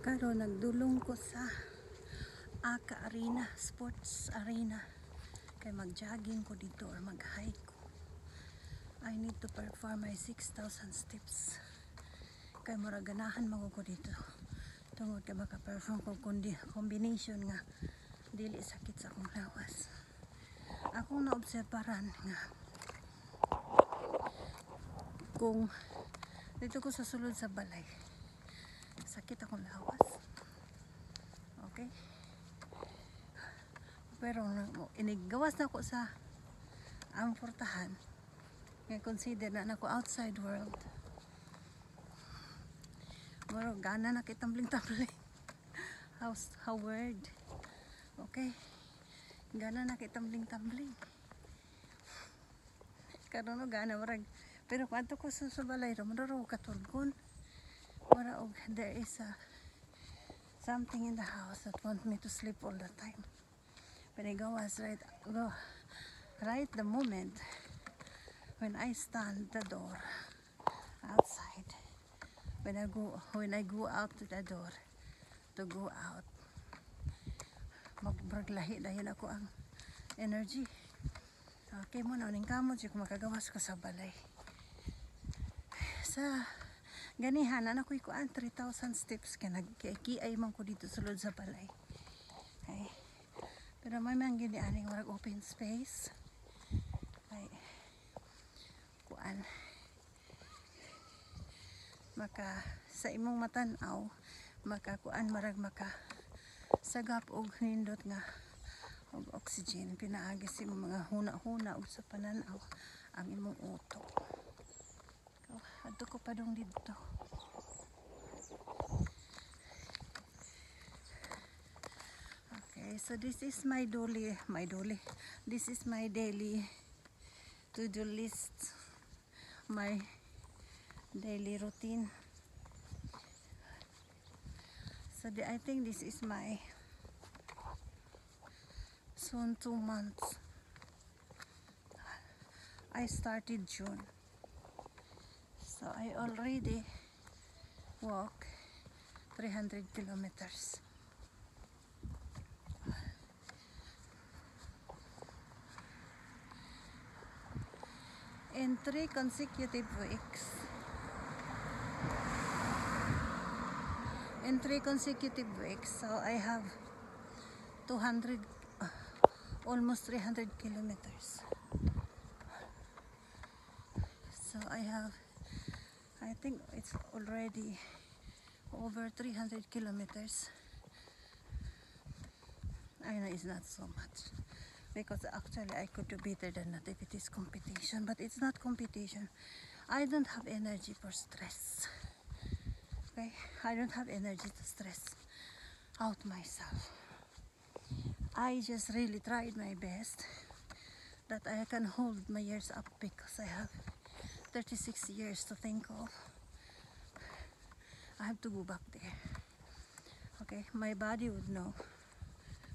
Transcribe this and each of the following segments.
Karon nagdulong ko sa Aka Arena, Sports Arena. Kay mag-jogging ko dito or mag-hike ko. I need to perform my 6,000 steps. Kay muraganahan mo ko dito. Tungod kay maka-perform ko combination nga dili sakit sa akong lawas. Akong naobserbaran nga kung dito ko sa sulod sa balay sakit akong lawas. Okay? Pero inigawas na ko sa amportahan. Nga consider na ako outside world. Pero gana na kitambling-tambling. How weird. Okay? Gana na kitambling-tambling. Karon no gana marag. Pero kung ato ko sa balay ro, mararo katulgon. Marag there is something in the house that want me to sleep all the time. But I gawas right the moment when I stand the door outside. When I go out to the door to go out, magbraglahi dayon ako ang energy. Okay mo na ning kamot kung makagawas ko sa balay. Sa ganihan na ako'y kuan 3,000 steps kay nagkiay man ko dito sulod sa balay. Okay. Pero may man gini aning warag open space. Ay kuan maka sa imong matan-aw makakuan marag maka sagap og nindot nga og oxygen pinaagi sa imong mga huna-huna ug sa pananaw ang imong utok. Adto ko pa dong dito. Okay, so this is my this is my daily to-do list, my daily routine. So I think this is my soon 2 months. I started June. So I already walk 300 kilometers. In 3 consecutive weeks. In 3 consecutive weeks, so I have 200, almost 300 kilometers. So I think it's already over 300 kilometers. I know it's not so much because actually I could do better than that if it is competition, but it's not competition. I don't have energy for stress. Okay, I don't have energy to stress out myself. I just really tried my best that I can hold my years up because I have 36 years to think of. I have to go back there. Okay, my body would know.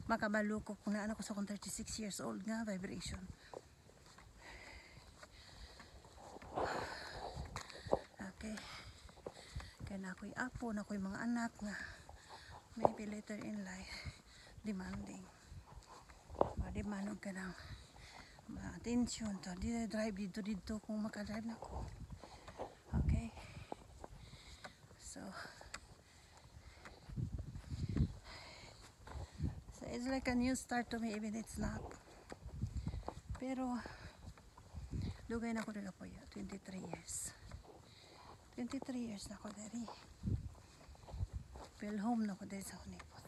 Makabalo ko kung naan ako sa 36 years old nga vibration. Okay. Kaya na ako'y apo, na ako'y mga anak nga maybe later in life demanding. Mademanod ka ng attention to drive dito kung makadrive na ko. Okay, so it's like a new start to me, even it's not. Pero dugay na ko dito po 23 years 23 years na ko dari feel home na ko dari sa Honeypot.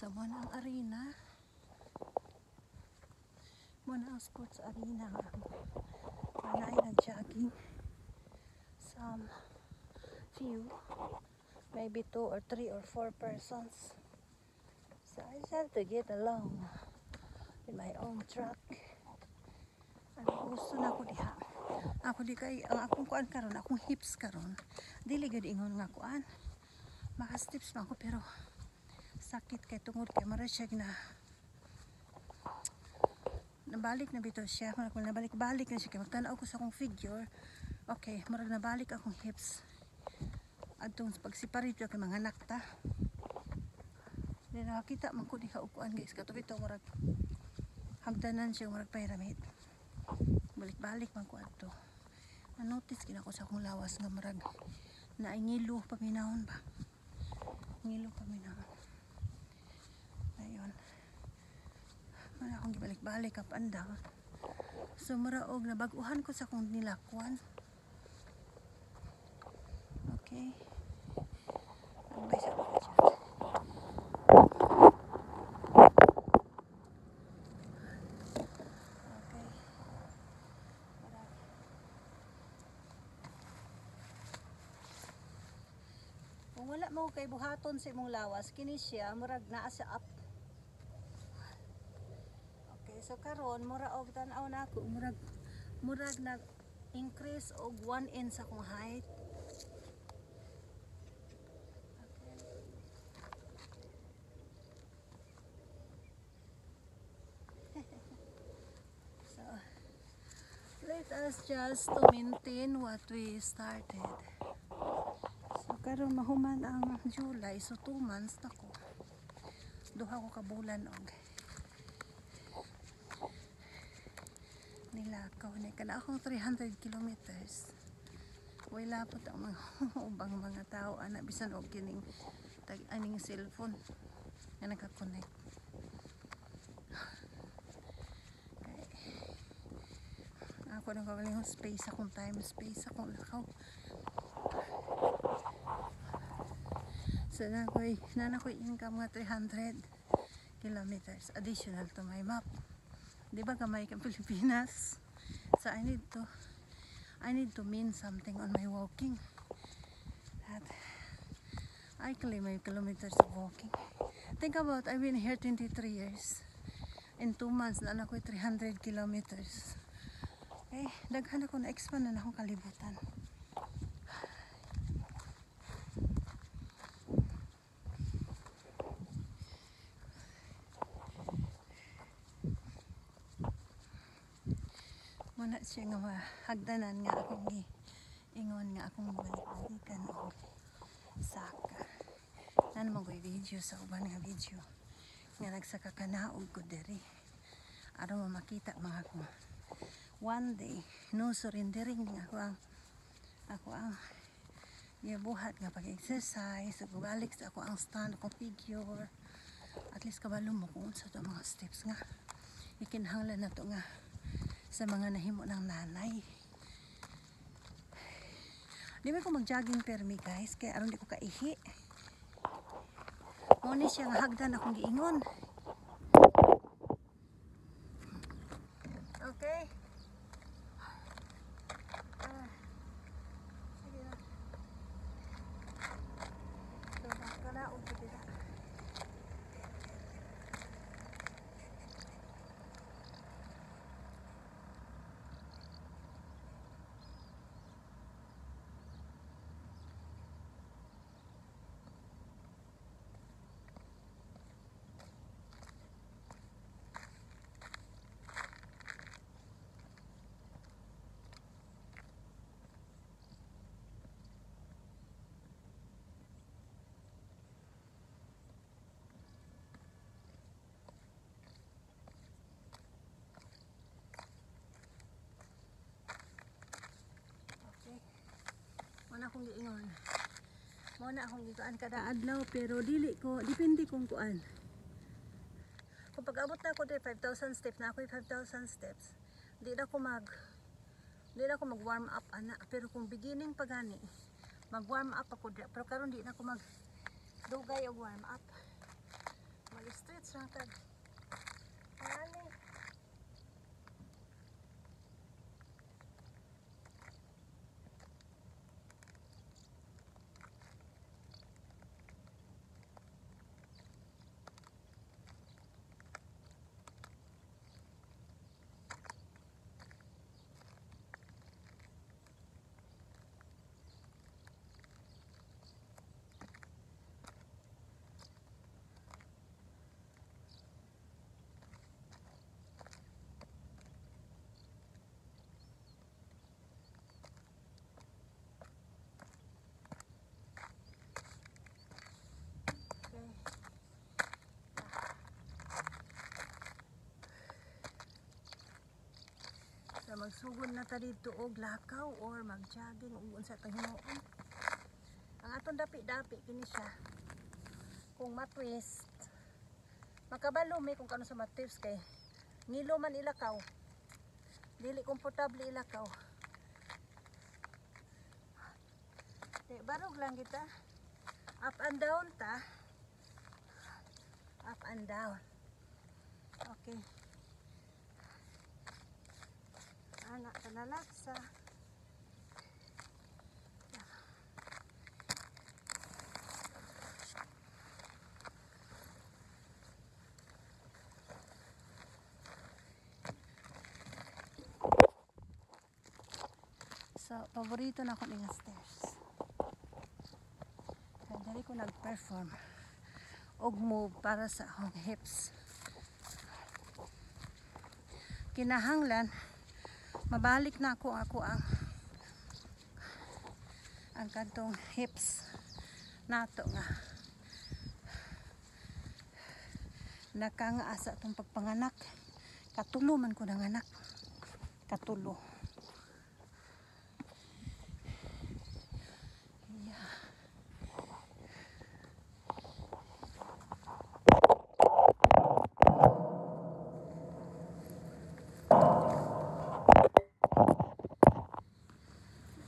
So muna ang arena, muna ang sports arena nga panay nag-jogging some few, maybe 2 or 3 or 4 persons. So I just have to get along with my own truck. Ano gusto na ako diha. Ako di kay ang akong kuan karon, akong hips karon dili gid ingon nga kuan maka steps man ako pero sakit kay tungod kay mara siya na nabalik na bitaw siya. Kung nabalik-balik na siya kay magtanaw ko sa akong figure Okay, murag nabalik akong hips. Adtong pagsiparit kay mga nakta. Di nakakita man ko di kaukuan guys. Katong ito murag hagdanan siya murag pyramid. Balik-balik man ko adto. Na-notice kina ko sa akong lawas nga murag naingilo paminahon ba. Ngilo paminahon. Ayun. Mara akong gibalik-balik up and down. So muraog nabaguhan ko sa akong nilakwan. Okay. Ang bay sa ko dyan. Okay. Murag. Kung wala mo kay buhaton sa imong lawas, kini siya murag naa sa up. Okay, so karon muraog tan-aw na ako murag nag increase og 1 inch sa akong height. So let us just to maintain what we started. So karon mahuman ang July, so 2 months na ko. Duha ko ka bulan og nilakaw ni kana akong 300 kilometers. Way lapot ang mga ubang mga tao ana bisan og kining aning cellphone nga naka-connect. Ako nang kawaling space akong time, space akong lakaw. So na ko'y income nga 300 kilometers additional to my map. Di ba gamay kang Pilipinas? So I need to mean something on my walking. That I claim my kilometers of walking. Think about I've been here 23 years. In 2 months na ako'y 300 kilometers. Okay, daghan ako na-expand na akong kalibutan. Muna siya nga mahagdanan nga akong ingon nga akong balik-balikan o saka. Na naman ko'y video sa uban nga video nga nagsaka ka na og ko diri. Aron mo makita mga ko. One day, no surrendering ako ang gibuhat nga pag-exercise, balik sa ako ang stand, akong figure. At least kabalo mo kung sa ito mga steps nga. Ikinahanglan na to nga sa mga nahimo ng nanay. Di ba ko mag-jogging permi guys, kaya aron di ko kaihi. Muna siya nga hagdan akong giingon. Okay? Sige na. So, makalaog ko dila. Muna akong giingon. Muna akong gikaan kada adlaw pero dili ko, depende kung kuan. Kung pag-abot na ako dito 5,000 steps na ako 5,000 steps. Di na ako mag warm up ana, pero kung beginning pa gani, mag warm up ako dira. Pero karon di na ako mag dugay og warm up. Mag-stretch lang tag. Ani. magsugod na ta dito og lakaw or mag-jogging ug unsa tang hinuon. Ang aton dapi-dapi kini siya. Kung matwist, makabalo may kung kano sa matwist kay ngilo man ilakaw. Dili komportable ilakaw. Barog lang kita. Up and down ta. Up and down. Okay. Anak kanalaksa. So, paborito na ako ng stairs. Kaya dali ko nag-perform og move para sa akong hips. Kinahanglan mabalik na ako ang kantong hips nato nga nakanga sa itong pagpanganak. Katulo man ko ng anak. Katulo.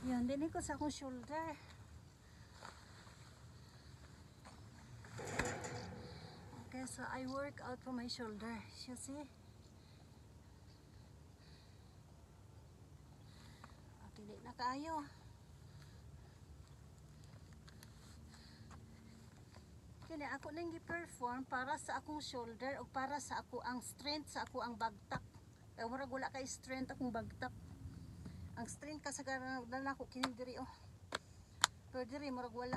Yan, din ko sa akong shoulder. Okay, so I work out for my shoulder. You see? Dili na kaayo. Kini ako nang gi-perform para sa akong shoulder o para sa ako ang strength sa ako ang bagtak. Kaya murag wala kay strength akong bagtak. Ang strength kasagaran na ako kini diri oh. Pero diri murag wala.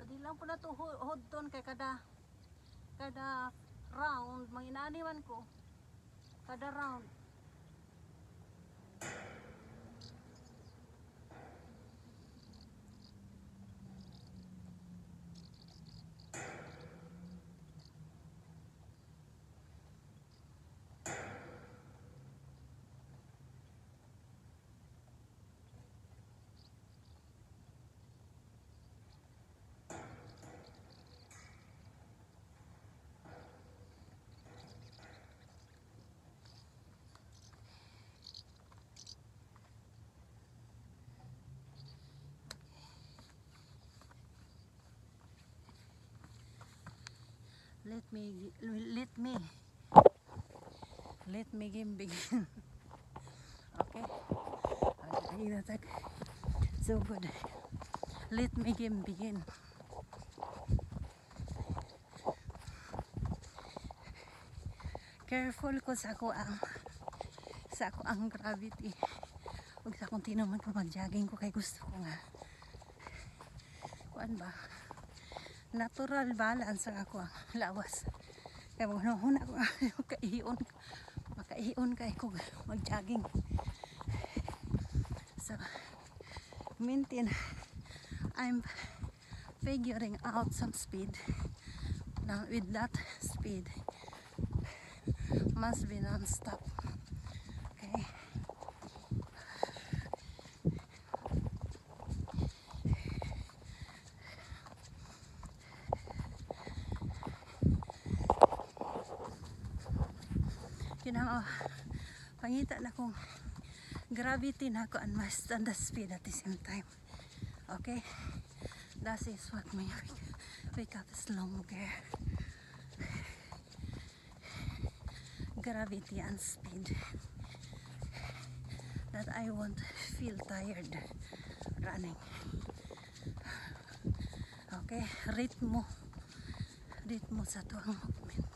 Di lang po na ito hodton kay kada round manginaniwan ko kada round. Let me begin. Okay. So good. Let me begin. Careful ko sa ako ang gravity. Huwag sa akong tinuman ko mag-jogging ko kay gusto ko nga. Kuan ba? Natural balance ang ako ang lawas. Kaya maghuna ko makaiyon kay ko mag-jogging. So, maintain. I'm figuring out some speed. Now with that speed, must be non-stop. Okay. Pangita na kong gravity na ako and the speed at the same time. Okay, that is what my wake up is longer. Gravity and speed, that I won't feel tired running. Okay, ritmo sa tuwang movement.